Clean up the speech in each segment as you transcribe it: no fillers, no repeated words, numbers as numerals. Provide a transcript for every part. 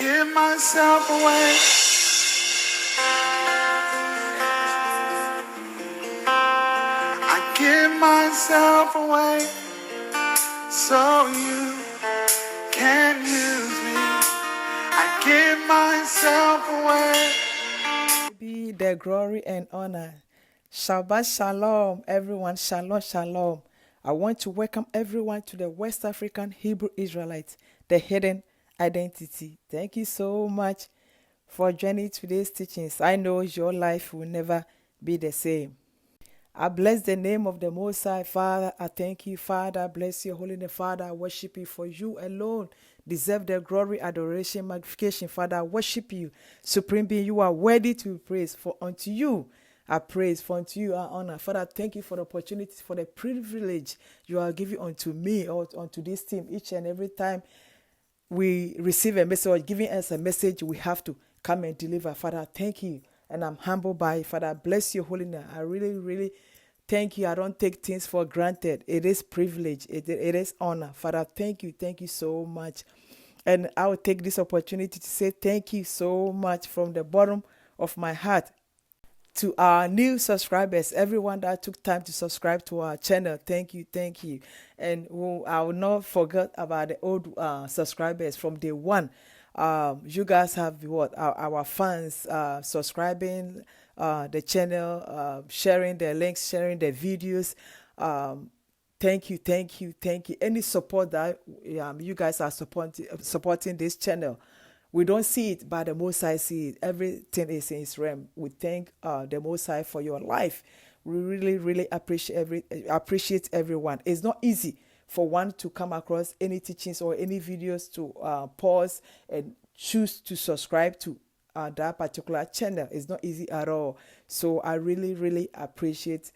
give myself away. I give myself away so you can use me. I give myself away. Be the glory and honor. Shabbat Shalom, everyone. Shalom, Shalom. I want to welcome everyone to the West African Hebrew Israelites, the hidden identity. Thank you so much for joining today's teachings. I know your life will never be the same. I bless the name of the Most High, Father. I thank you, Father. I bless your holy name, Father. I worship you, for you alone deserve the glory, adoration, magnification. Father, I worship you. Supreme being, you are worthy to be praised. For unto you I praise, for unto you I honor. Father, thank you for the opportunity, for the privilege you are giving unto me or unto this team each and every time we receive a message or giving us a message, we have to come and deliver. Father, thank you. And I'm humbled by it. Father, bless your holy name. I really, really thank you. I don't take things for granted. It is privilege. It is honor. Father, thank you. Thank you so much. And I will take this opportunity to say thank you so much from the bottom of my heart to our new subscribers, everyone that took time to subscribe to our channel. Thank you, thank you. And I will not forget about the old subscribers from day one. You guys have our fans subscribing the channel, sharing the links, sharing the videos. Thank you, thank you, thank you. Any support that you guys are supporting this channel, we don't see it, but the Most High see it. Everything is in His realm. We thank the Most High for your life. We really, really appreciate everyone. It's not easy for one to come across any teachings or any videos to pause and choose to subscribe to that particular channel. It's not easy at all. So I really, really appreciate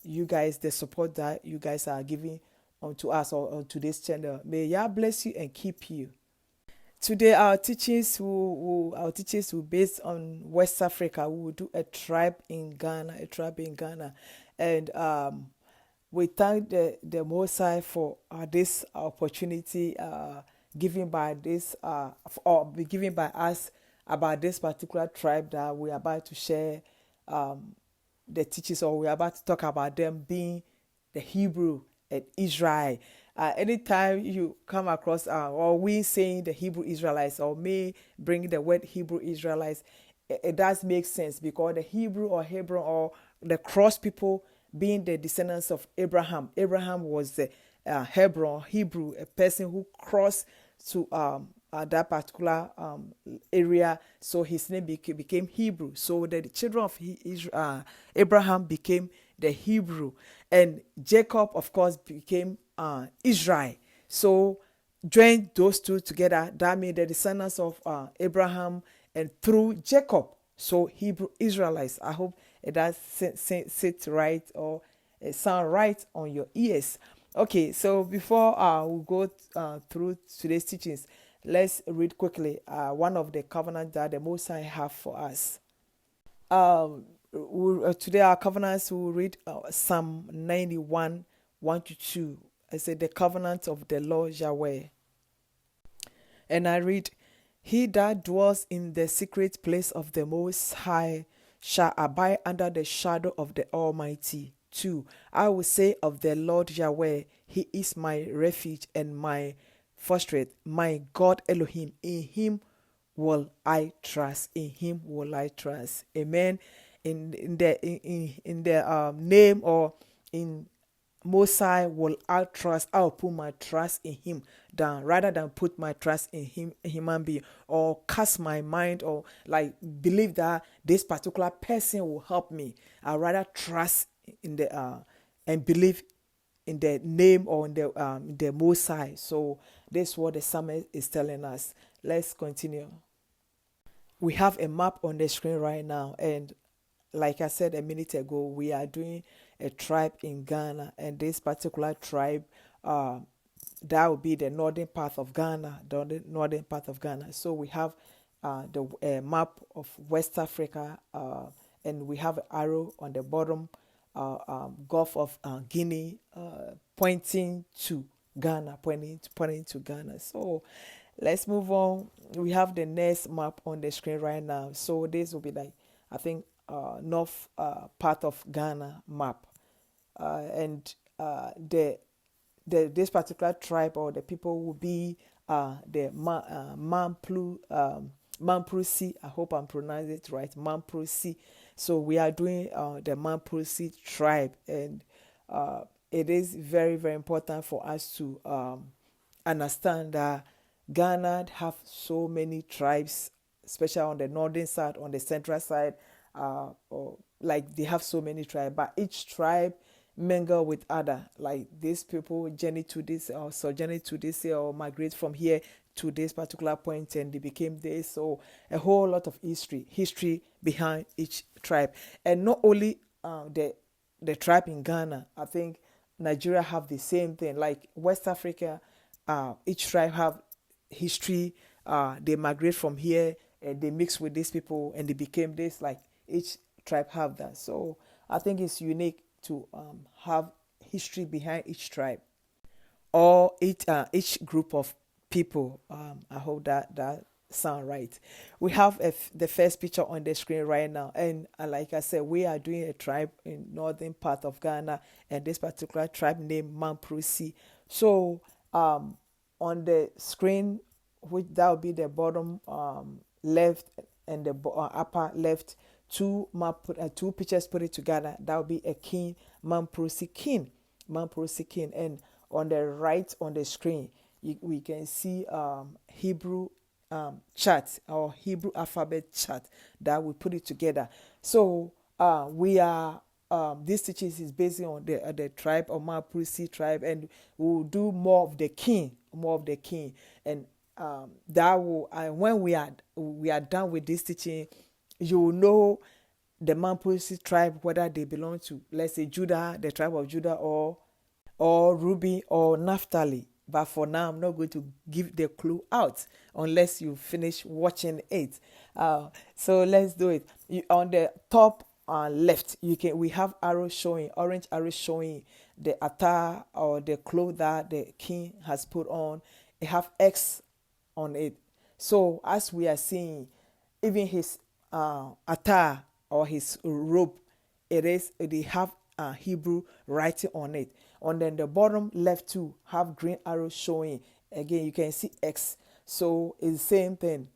you guys, the support that you guys are giving onto us or onto this channel. May Yah bless you and keep you. Today, our teachings will based on West Africa. We will do a tribe in Ghana, and we thank the Most High for this opportunity given by given by us about this particular tribe that we are about to share the teachings, or we are about to talk about them being the Hebrew and Israel. Anytime you come across or we saying the Hebrew Israelites, or me bring the word Hebrew Israelites, it does make sense, because the Hebrew or Hebron or the cross people being the descendants of Abraham. Abraham was the Hebrew, a person who crossed to that particular area, so his name became Hebrew. So the children of Abraham became the Hebrew, and Jacob, of course, became Israel. So join those two together, that means the descendants of Abraham and through Jacob. So Hebrew Israelites. I hope it does sit right, or it sound right on your ears. Okay, so before we go through today's teachings, let's read quickly one of the covenants that the Most High have for us. Today our covenants, will read Psalm 91, 1-2. I say the covenant of the Lord Yahweh. And I read, He that dwells in the secret place of the Most High shall abide under the shadow of the Almighty. 2. I will say of the Lord Yahweh, He is my refuge and my fortress, my God Elohim. In Him will I trust. In Him will I trust. Amen. In the name, or in Most High will I trust. I will put my trust in Him down, rather than put my trust in human being, or cast my mind, or like believe that this particular person will help me. I rather trust in the and believe in the name, or in the Most High. So this is what the psalmist is telling us. Let's continue. We have a map on the screen right now, and like I said a minute ago, we are doing a tribe in Ghana, and this particular tribe, that will be the northern part of Ghana, So we have the map of West Africa, and we have an arrow on the bottom, Gulf of Guinea, pointing to Ghana, pointing to Ghana. So Let's move on. We have the next map on the screen right now. So this will be like, I think, north part of Ghana map, and the this particular tribe or the people will be Mamprusi. I hope I'm pronouncing it right, Mamprusi. So we are doing the Mamprusi tribe, and it is very very important for us to understand that Ghana have so many tribes, especially on the northern side, on the central side, or like they have so many tribes, but each tribe mingle with other. Like these people journey to this or sojourn to this or migrate from here to this particular point, and they became this. So a whole lot of history behind each tribe, and not only the tribe in Ghana. I think Nigeria have the same thing. Like West Africa, each tribe have history. They migrate from here and they mix with these people and they became this. Like each tribe have that. So I think it's unique to have history behind each tribe or each group of people. I hope that sound right. We have the first picture on the screen right now, and like I said, we are doing a tribe in northern part of Ghana, and this particular tribe named Mamprusi. So on the screen, which that will be the bottom left and the upper left, two pictures put it together. That will be a king, Mamprusi king, Mamprusi king, and on the right on the screen, we can see Hebrew chart or Hebrew alphabet chart that we put it together. So we are this teaching is based on the tribe of Mamprusi tribe, and we'll do more of the king, and that will when we are done with this teaching, you will know the Mamprusi tribe, whether they belong to, let's say, Judah, the tribe of Judah, or Ruby or Naphtali. But for now, I'm not going to give the clue out unless you finish watching it. So let's do it. On the top left, we have arrows showing, orange arrows showing the attire or the clothes that the king has put on. It have X on it. So as we are seeing, even his attire or his robe, they have Hebrew writing on it. And then the bottom left too have green arrows showing. Again, you can see X. So it's the same thing.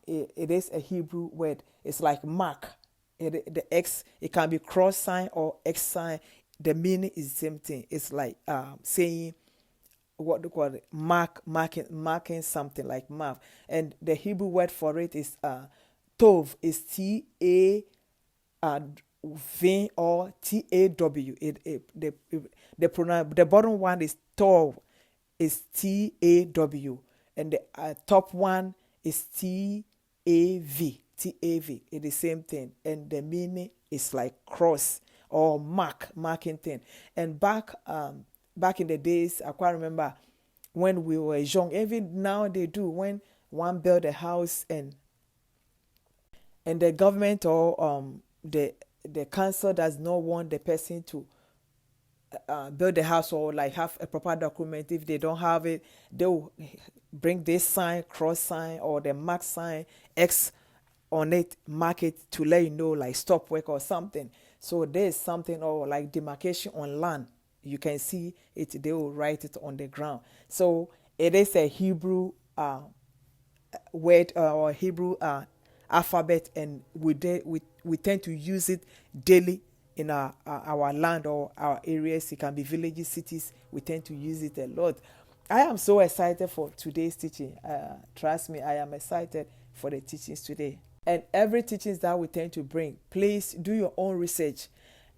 It is a Hebrew word. It's like mark. The X, it can be cross sign or X sign. The meaning is the same thing. It's like saying what do you call it? Marking something like mark. And the Hebrew word for it is tov. Is T-A V or T-A-W. The bottom one is tov, is T-A-W, and the top one is T-A-V. T-A-V. It's the same thing, and the meaning is like cross or marking thing. And back in the days, I quite remember when we were young. Even now they do, when one build a house and the government or the council does not want the person to build a house or like have a proper document. If they don't have it, they will bring this sign, cross sign, or the mark sign, X on it, mark it to let you know, like stop work or something. So there's something or like demarcation on land. You can see it, they will write it on the ground. So it is a Hebrew word or Hebrew alphabet, and we tend to use it daily in our land or our areas. It can be villages, cities. We tend to use it a lot. I am so excited for today's teaching. Trust me, I am excited for the teachings today. And every teachings that we tend to bring, please do your own research.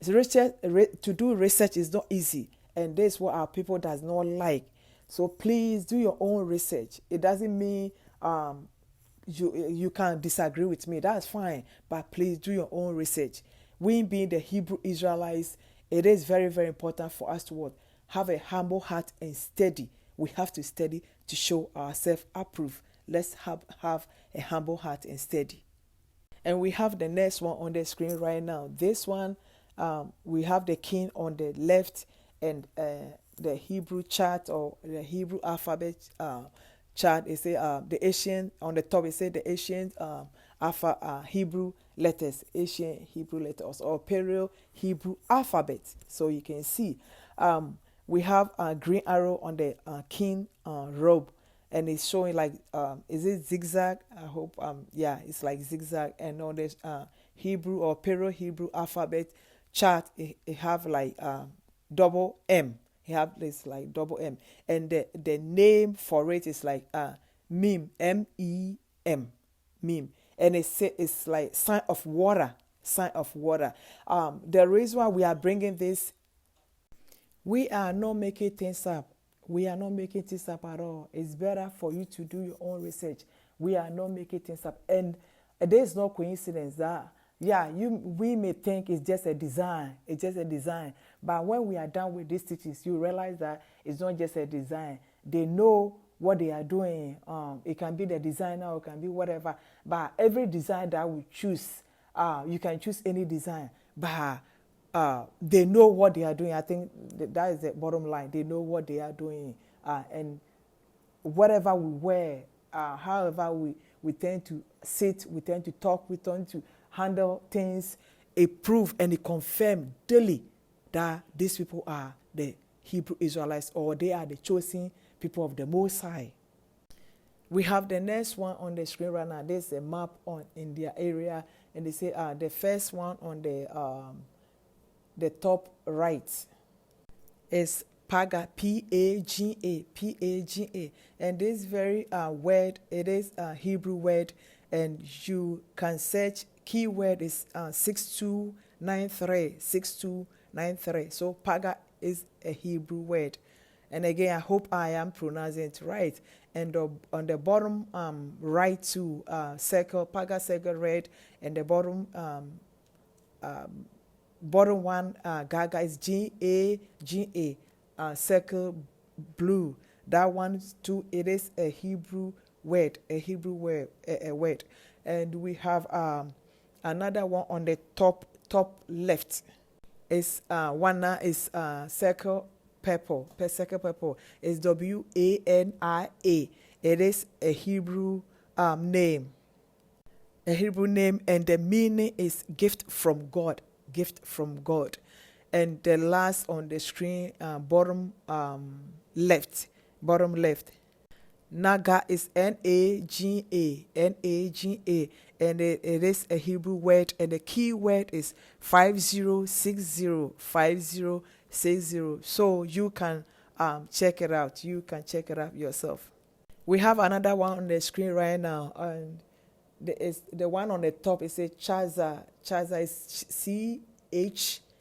To do research is not easy, and this is what our people does not like. So please do your own research. It doesn't mean you can disagree with me. That's fine, but please do your own research. We being the Hebrew Israelites, it is very very important for us to what? Have a humble heart and study. We have to study to show ourselves approved. Let's have a humble heart and study. And we have the next one on the screen right now. This one, we have the king on the left and the Hebrew chart or the Hebrew alphabet chart. It say the ancient on the top. It say the ancient alpha Hebrew letters, ancient Hebrew letters, or Paleo Hebrew alphabet. So you can see, we have a green arrow on the king robe, and it's showing like is it zigzag? I hope yeah, it's like zigzag. And on this Hebrew or Paleo Hebrew alphabet chart, it have like double M. He have this like double M, and the name for it is like meme, MEM, meme, and it's like sign of water, sign of water. The reason why we are bringing this, we are not making things up. We are not making things up at all. It's better for you to do your own research. We are not making things up. And there is no coincidence that, yeah, we may think it's just a design. It's just a design. But when we are done with these teachings, you realize that it's not just a design. They know what they are doing. It can be the designer or it can be whatever. But every design that we choose, you can choose any design. But they know what they are doing. I think that is the bottom line. They know what they are doing. And whatever we wear, however we tend to sit, we tend to talk, we tend to handle things, it proves and it confirms daily that these people are the Hebrew Israelites, or they are the chosen people of the Most High. We have the next one on the screen right now. There's a map on in their area, and they say the first one on the top right is Paga, P-A-G-A, P-A-G-A. And this very word, it is a Hebrew word, and you can search, keyword is 6293, 6293. So Paga is a Hebrew word. And again, I hope I am pronouncing it right. And on the bottom right to circle, Paga circle red, and the bottom bottom one Gaga is G-A-G-A. Circle blue. That one too, it is a Hebrew word, a Hebrew word, a word. And we have another one on the top left. Is one is circle purple, circle purple. It's W-A-N-I-A. It is a Hebrew name. A Hebrew name, and the meaning is gift from God. Gift from God. And the last on the screen, bottom left, Naga is N-A-G-A, N-A-G-A, and it is a Hebrew word, and the key word is 5060, 5060. So you can check it out. You can check it out yourself. We have another one on the screen right now, and the one on the top is a Chaza. Chaza is C-H-A-Z-A,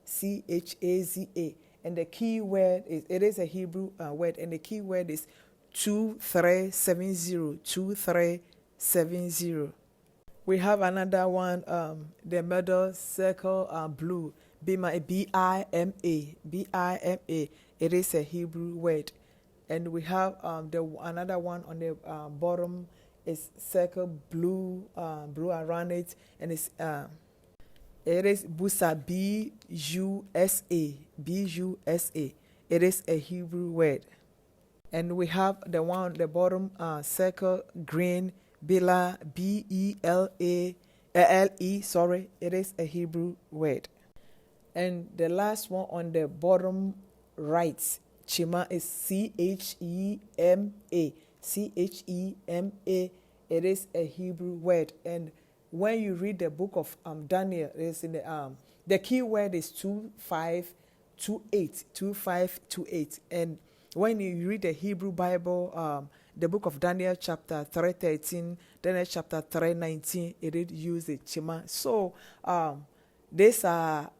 C-H-A-Z-A. And the key word is, it is a Hebrew word, and the key word is 2370, 2370. We have another one, the middle circle blue, B-I-M-A, B-I-M-A. It is a Hebrew word. And we have another one on the bottom is circle blue, blue around it, and it's it is Busa, B-U-S-A, B-U-S-A. It is a Hebrew word. And we have the one on the bottom circle green, Bila, B-E-L-A-L-E, sorry. It is a Hebrew word. And the last one on the bottom right, Chima, is C-H-E-M-A, C-H-E-M-A. It is a Hebrew word. And when you read the book of Daniel, it's in the key word is 2528, 2528. And when you read the Hebrew Bible, the book of Daniel chapter 3:13, Daniel chapter 3:19, it did use the Chima. So these are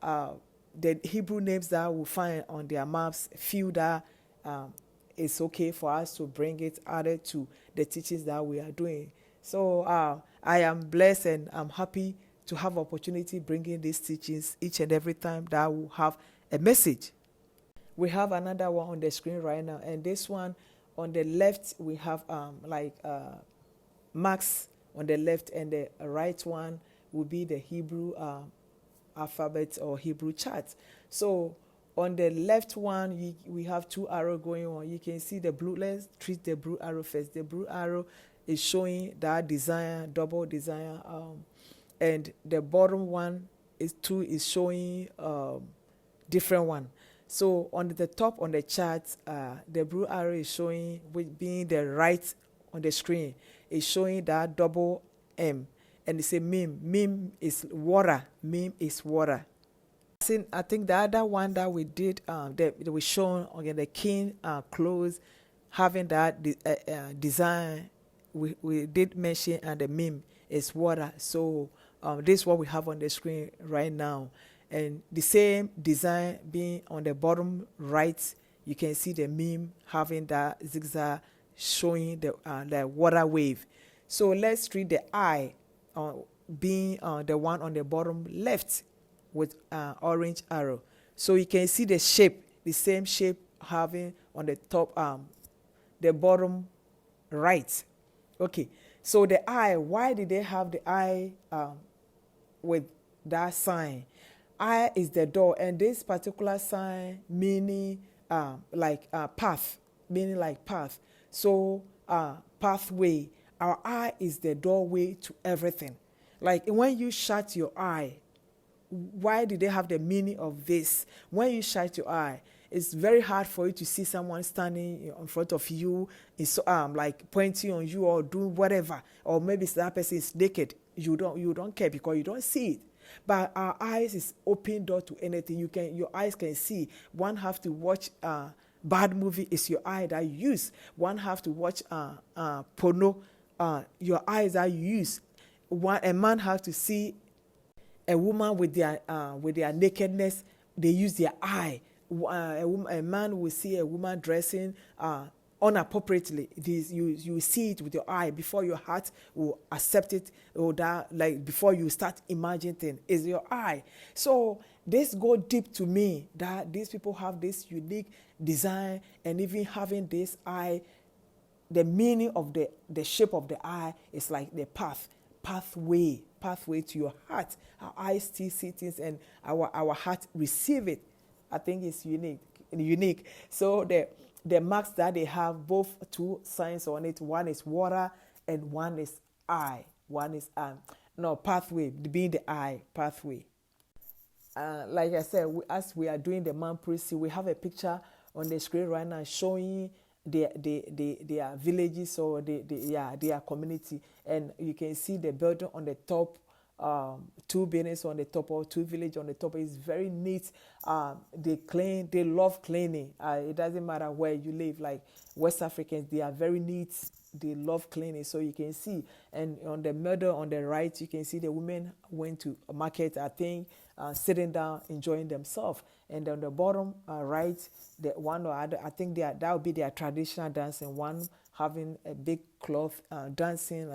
the Hebrew names that we find on their maps, few that it's okay for us to bring it added to the teachings that we are doing. So I am blessed and I'm happy to have opportunity bringing these teachings each and every time that will have a message. We have another one on the screen right now, and this one on the left we have marks on the left, and the right one will be the Hebrew alphabet or Hebrew chart. So On the left one, we have two arrows going on. You can see the blue. Let's treat the blue arrow first. The blue arrow is showing that design, double design, and the bottom one is showing different one. So on the top on the chart, the blue arrow is showing, with being the right on the screen, is showing that double M, and it's a meme. Meme is water. Meme is water. I think the other one that we did, that we shown on the king clothes, having that design, we did mention, and the meme is water. So this is what we have on the screen right now, and the same design being on the bottom right. You can see the meme having that zigzag showing the water wave. So let's treat the eye being the one on the bottom left with orange arrow. So you can see the shape, the same shape having on the top, the bottom right. Okay, so the eye, why did they have the eye with that sign? Eye is the door, and this particular sign meaning path, meaning like path. So pathway. Our eye is the doorway to everything. Like when you shut your eye, why did they have the meaning of this? When you shut your eye, it's very hard for you to see someone standing in front of you, is like pointing on you or doing whatever, or maybe that person is naked. You don't care because you don't see it. But our eyes is open door to anything. Your eyes can see. One have to watch bad movie, is your eye that you use. One have to watch porno, your eyes that you use. A man have to see a woman with their nakedness, they use their eye. A man will see a woman dressing inappropriately. You see it with your eye before your heart will accept it, or that, like, before you start imagining things, is your eye. So this go deep to me, that these people have this unique design, and even having this eye, the meaning of the shape of the eye is like the pathway to your heart. Our eyes still see things, and our heart receive it. I think it's unique. So the marks that they have, both two signs on it. One is water and one is eye. One is pathway, being the eye, pathway. Like I said, as we are doing the Mamprusi, we have a picture on the screen right now showing their villages, or their community, and you can see the building on the top, two buildings on the top, or two villages on the top. Is very neat. They love cleaning. It doesn't matter where you live. Like West Africans, they are very neat. They love cleaning. So you can see, and on the middle, on the right, you can see the women went to a market, I think, sitting down, enjoying themselves. And on the bottom right, the one or other, I think that would be their traditional dancing. One having a big cloth dancing,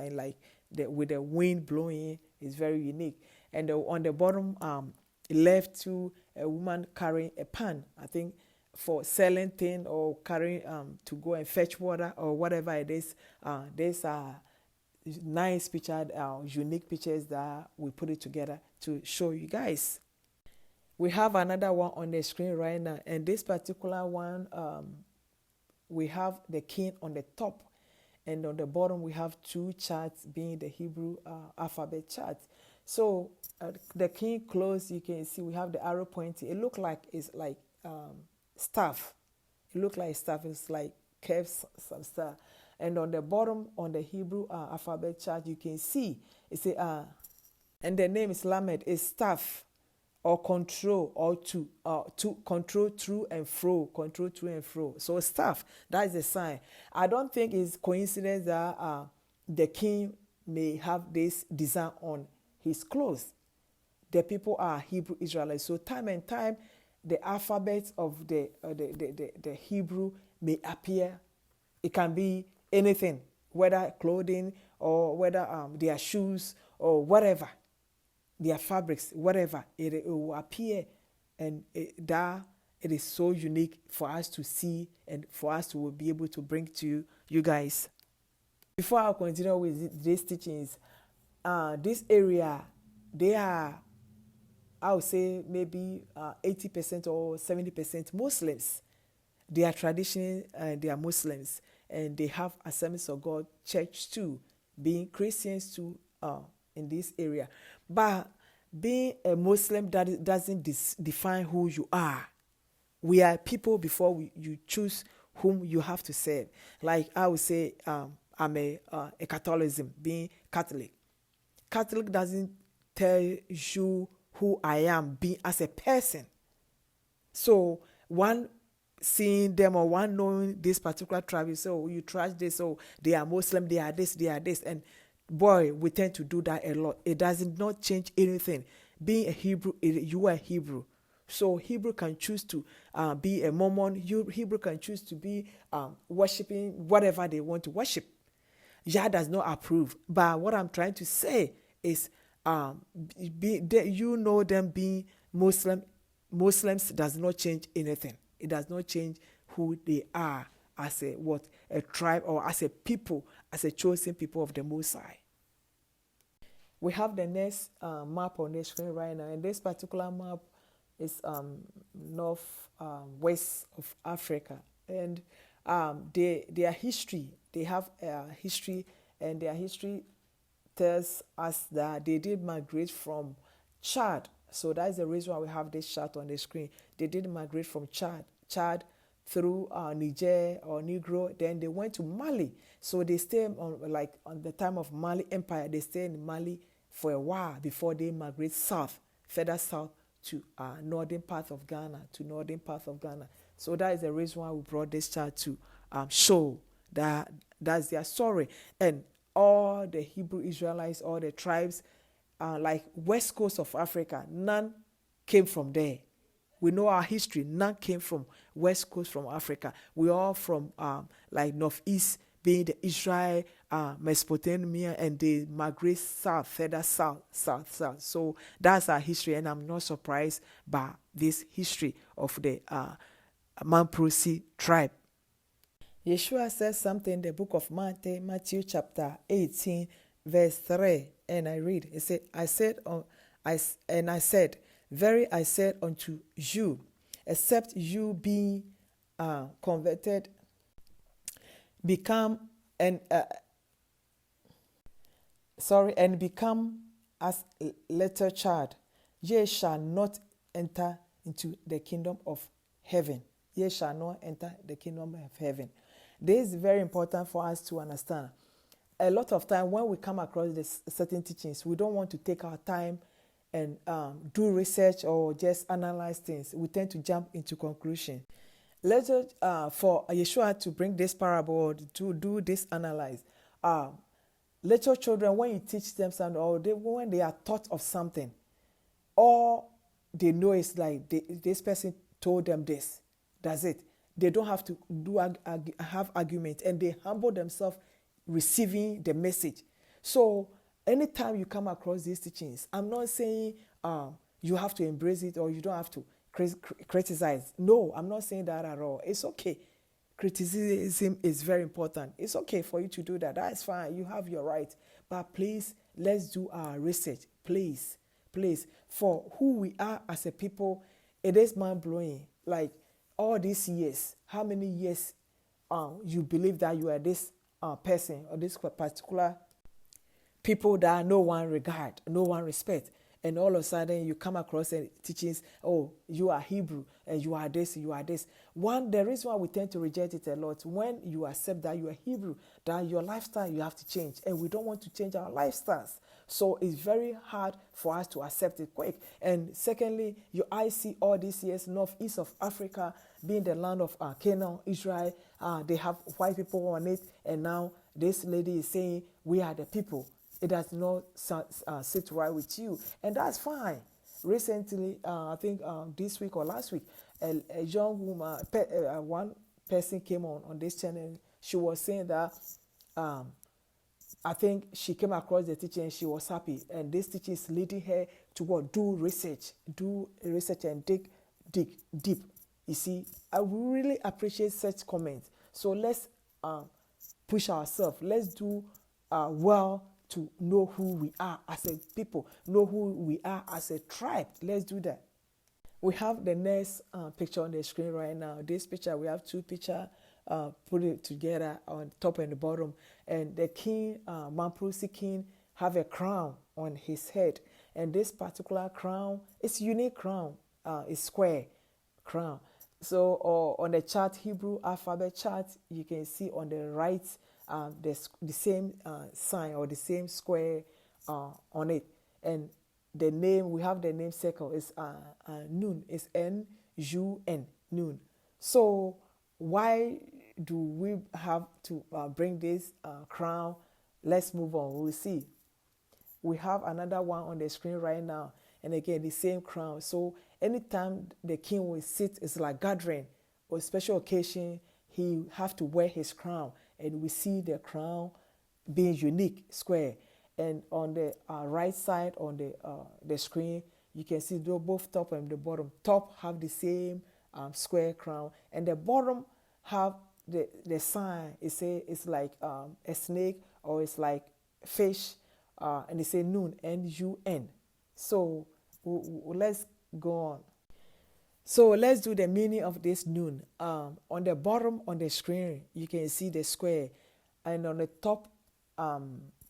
with the wind blowing, is very unique. And on the bottom left, to a woman carrying a pan, I think, for selling thing, or carrying to go and fetch water, or whatever it is. There's nice picture, unique pictures that we put it together to show you guys. We have another one on the screen right now, and this particular one, we have the king on the top, and on the bottom we have two charts, being the Hebrew alphabet chart. So the king close, you can see we have the arrow pointing. It looks like it's like staff. It looks like staff. It's like curved some stuff. And on the bottom, on the Hebrew alphabet chart, you can see it's and the name is Lamed, is staff, or control, or to control through and fro, control through and fro. So staff, that is a sign. I don't think it's coincidence that the king may have this design on his clothes. The people are Hebrew Israelites, so time and time, the alphabet of the Hebrew may appear. It can be anything, whether clothing, or whether their shoes, or whatever, their fabrics, whatever, it will appear, and it is so unique for us to see, and for us to be able to bring to you guys. Before I continue with these teachings, this area, they are I would say maybe 80% or 70% Muslims. They are traditional, they are Muslims, and they have Assemblies of God church too, being Christians too in this area. But being a Muslim, that doesn't define who you are. We are people before you choose whom you have to serve. Like I would say, I'm a Catholicism, being Catholic. Catholic doesn't tell you who I am being as a person. So one seeing them or one knowing this particular tribe, you say, oh, you trash this, oh, they are Muslim, they are this, they are this. And boy, we tend to do that a lot. It does not change anything. Being a Hebrew, you are Hebrew. So Hebrew can choose to be a Mormon. Hebrew can choose to be worshiping whatever they want to worship. Yah does not approve. But what I'm trying to say is, you know them being Muslims does not change anything. It does not change who they are as a tribe or as a people, as a chosen people of the Most High. We have the next map on the screen right now, and this particular map is north west of Africa, and their history. They have history, and their history tells us that they did migrate from Chad. So that's the reason why we have this chart on the screen. They did migrate from Chad through Niger or Negro. Then they went to Mali. So they stayed on the time of Mali Empire. They stayed in Mali for a while before they migrate south, further south to northern part of Ghana, So that is the reason why we brought this chart to show that that's their story. And all the Hebrew Israelites, all the tribes, like west coast of Africa, none came from there. We know our history. None came from west coast from Africa. We all from like northeast, being the Israel, Mesopotamia, and they migrate south, further south. So that's our history, and I'm not surprised by this history of the Mamprusi tribe. Yeshua says something in the book of Matthew chapter 18, verse 3, and I read. It said, I said, very I said unto you, except you be converted, become and become as little child, ye shall not enter into the kingdom of heaven. Ye shall not enter the kingdom of heaven. This is very important for us to understand. A lot of time when we come across this certain teachings, we don't want to take our time and do research or just analyze things. We tend to jump into conclusion. Let's for Yeshua to bring this parable, to do this analyze. Little children, when you teach them something, or when they are taught of something, all they know is like this person told them this. That's it. They don't have to have argument, and they humble themselves receiving the message. So anytime you come across these teachings, I'm not saying you have to embrace it or you don't have to criticize. No, I'm not saying that at all. It's okay. Criticism is very important. It's okay for you to do that. That's fine. You have your right. But please, let's do our research. Please. For who we are as a people, it is mind-blowing. Like all these years, how many years you believe that you are this person or this particular people that no one regard, no one respect. And all of a sudden you come across teachings, oh, you are Hebrew and you are this. The reason why we tend to reject it a lot, when you accept that you are Hebrew, that your lifestyle you have to change. And we don't want to change our lifestyles. So it's very hard for us to accept it quick. And secondly, I see all these years, northeast of Africa, being the land of Canaan, Israel, they have white people on it. And now this lady is saying, we are the people. It does not sit right with you. And that's fine. Recently, I think this week or last week, a young woman, one person came on this channel. She was saying that I think she came across the teaching and she was happy. And this teaching is leading her to what? Do research and dig deep. You see, I really appreciate such comments. So let's push ourselves. Let's do well to know who we are as a people, know who we are as a tribe. Let's do that. We have the next picture on the screen right now. This picture, we have two pictures put it together on top and the bottom. And the king, Mamprusi king, have a crown on his head. And this particular crown, it's a unique crown. It's square crown. So on the chart, Hebrew alphabet chart, you can see on the right the same sign or the same square on it. And the name, we have the name circle, is Nun. It's N-U-N, Nun. So why do we have to bring this crown? Let's move on. We'll see. We have another one on the screen right now. And again, the same crown. So anytime the king will sit, it's like gathering or special occasion, he have to wear his crown. And we see the crown being unique, square. And on the right side on the screen, you can see both top and the bottom. Top have the same square crown, and the bottom have the sign. It's like a snake, or it's like fish, and they say Nun, N-U-N. So let's go on. So let's do the meaning of this Nun. On the bottom on the screen, you can see the square, and on the top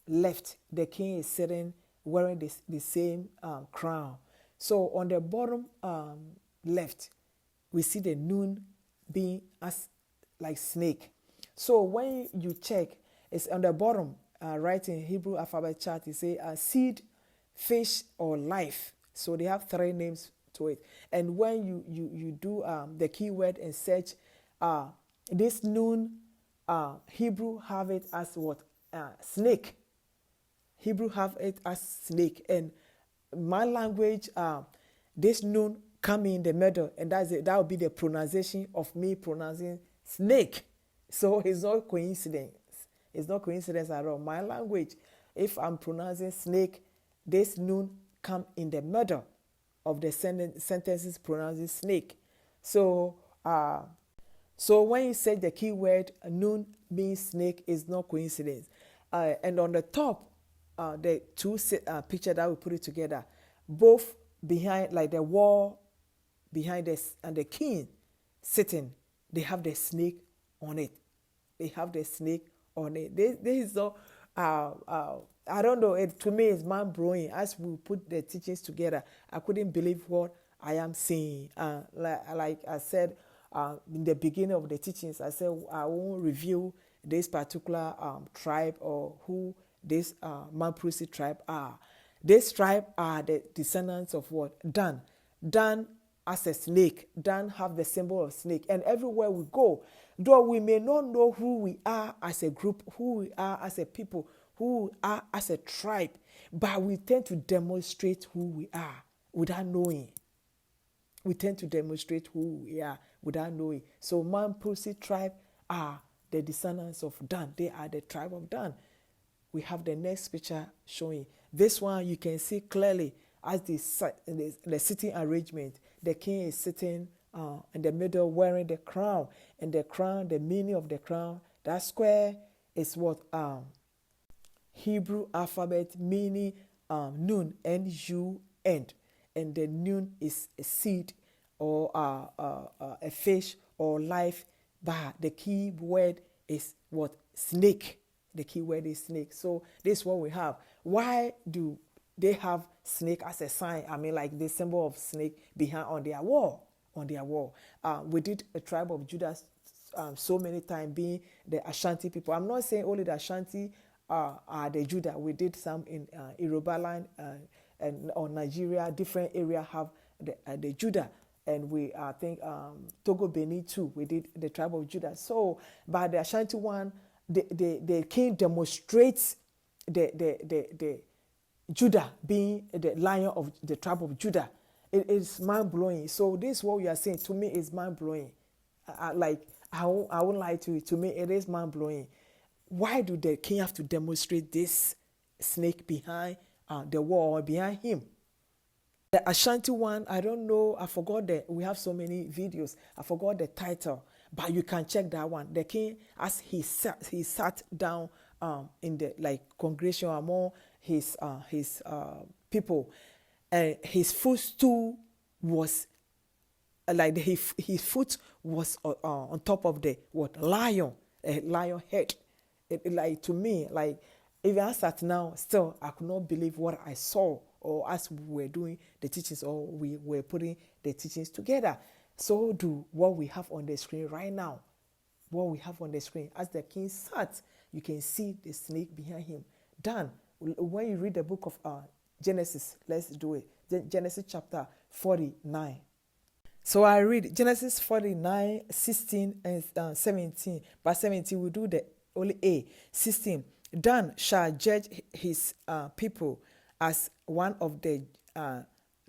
left, the king is sitting wearing the same crown. So on the bottom left, we see the Nun being as like snake. So when you check, it's on the bottom right in Hebrew alphabet chart, it say seed, fish, or life. So they have three names to it. And when you do the keyword and search, this Nun, Hebrew have it as what? Snake. Hebrew have it as snake. And my language, this Nun come in the middle, and that's it. That would be the pronunciation of me pronouncing snake. So it's not coincidence. It's not coincidence at all. My language, if I'm pronouncing snake, this Nun come in the middle of the sentences pronouncing snake. So so when you say the keyword Nun means snake, is not coincidence. And on the top, the two picture that we put it together, both behind, like the wall behind this and the king sitting, they have the snake on it. They have the snake on it. This is so, I don't know, to me it's mind-blowing. As we put the teachings together, I couldn't believe what I am seeing. Like I said in the beginning of the teachings, I said I won't review this particular tribe or who this Mamprusi tribe are. This tribe are the descendants of what? Dan. Dan as a snake. Dan have the symbol of snake. And everywhere we go, though we may not know who we are as a group, who we are as a people, who we are as a tribe, but we tend to demonstrate who we are without knowing. We tend to demonstrate who we are without knowing. So Mamprusi tribe are the descendants of Dan. They are the tribe of Dan. We have the next picture showing. This one you can see clearly as the sitting arrangement. The king is sitting in the middle wearing the crown. And the crown, the meaning of the crown, that square is what? Hebrew alphabet meaning Nun, N-U-N. And the Nun is a seed or a fish or life. But the key word is what? Snake. The key word is snake. So this is what we have. Why do they have snake as a sign? I mean, like the symbol of snake behind on their wall. On their wall. We did a tribe of Judah so many times, being the Ashanti people. I'm not saying only the Ashanti are the Judah. We did some in Yoruba land and or Nigeria. Different area have the Judah. And we think Togo, Benin too. We did the tribe of Judah. So, by the Ashanti one, the king demonstrates the Judah being the lion of the tribe of Judah. It is mind-blowing. So this is what we are saying. To me, it's mind-blowing. I won't lie to you. To me, it is mind-blowing. Why do the king have to demonstrate this snake behind the wall or behind him? The Ashanti one, I don't know. I forgot that we have so many videos. I forgot the title. But you can check that one. The king, as he sat down in the like congregation among his people, and his footstool was like his foot was on top of the what lion, a lion head. Like to me, like even as at now, still I could not believe what I saw, or as we were doing the teachings, or we were putting the teachings together. So do what we have on the screen right now. What we have on the screen, as the king sat, you can see the snake behind him. Done. When you read the book of Genesis, let's do it. Genesis chapter 49. So I read Genesis 49, 16 and 17. But 17, we do the only A. 16. Dan shall judge his people as one of the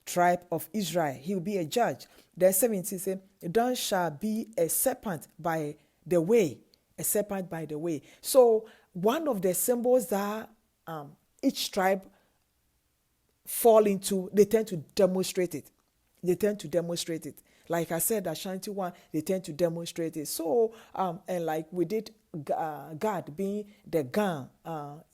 tribe of Israel. He will be a judge. Then 17 says, Dan shall be a serpent by the way. A serpent by the way. So one of the symbols that each tribe fall into, they tend to demonstrate it. They tend to demonstrate it. Like I said, Ashanti one, they tend to demonstrate it. So, and like we did, God being the Gan,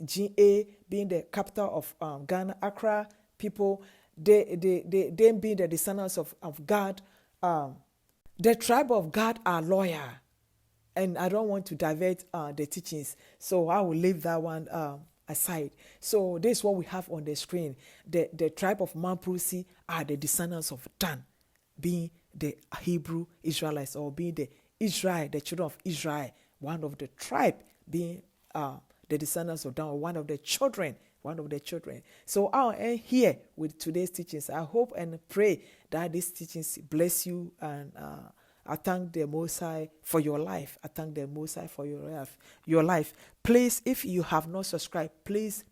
GA being the capital of Ghana, Accra people, they being the descendants of God. The tribe of God are loyal. And I don't want to divert the teachings, so I will leave that one aside. So this is what we have on the screen. The tribe of Mamprusi are the descendants of Dan, being the Hebrew Israelites, or being the Israel, the children of Israel, one of the tribe being the descendants of Dan, or one of the children. So I'll end here with today's teachings. I hope and pray that these teachings bless you, and I thank the Most High for your life. I thank the Most High for your life. Please, if you have not subscribed, please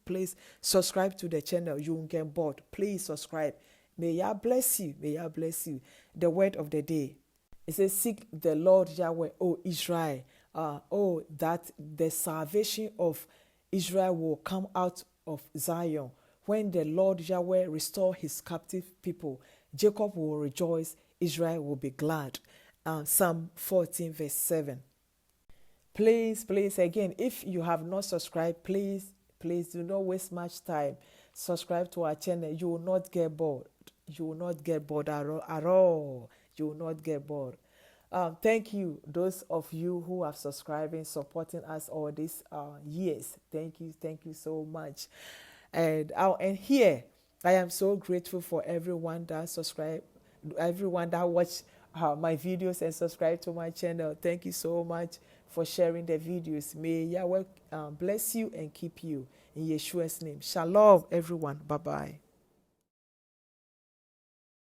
subscribe to the channel. You won't get bored. Please subscribe. May Yah bless you. May Yah bless you. The word of the day. It says, seek the Lord Yahweh, O Israel. That the salvation of Israel will come out of Zion. When the Lord Yahweh restore his captive people, Jacob will rejoice, Israel will be glad. Psalm 14 verse 7. Please, again, if you have not subscribed, please do not waste much time. Subscribe to our channel. You will not get bored. You will not get bored at all. You will not get bored. Thank you, those of you who have subscribed and supporting us all these years. Thank you so much. And here, I am so grateful for everyone that subscribe, everyone that watch my videos and subscribe to my channel. Thank you so much for sharing the videos. May Yahweh bless you and keep you. In Yeshua's name. Shalom, everyone. Bye-bye.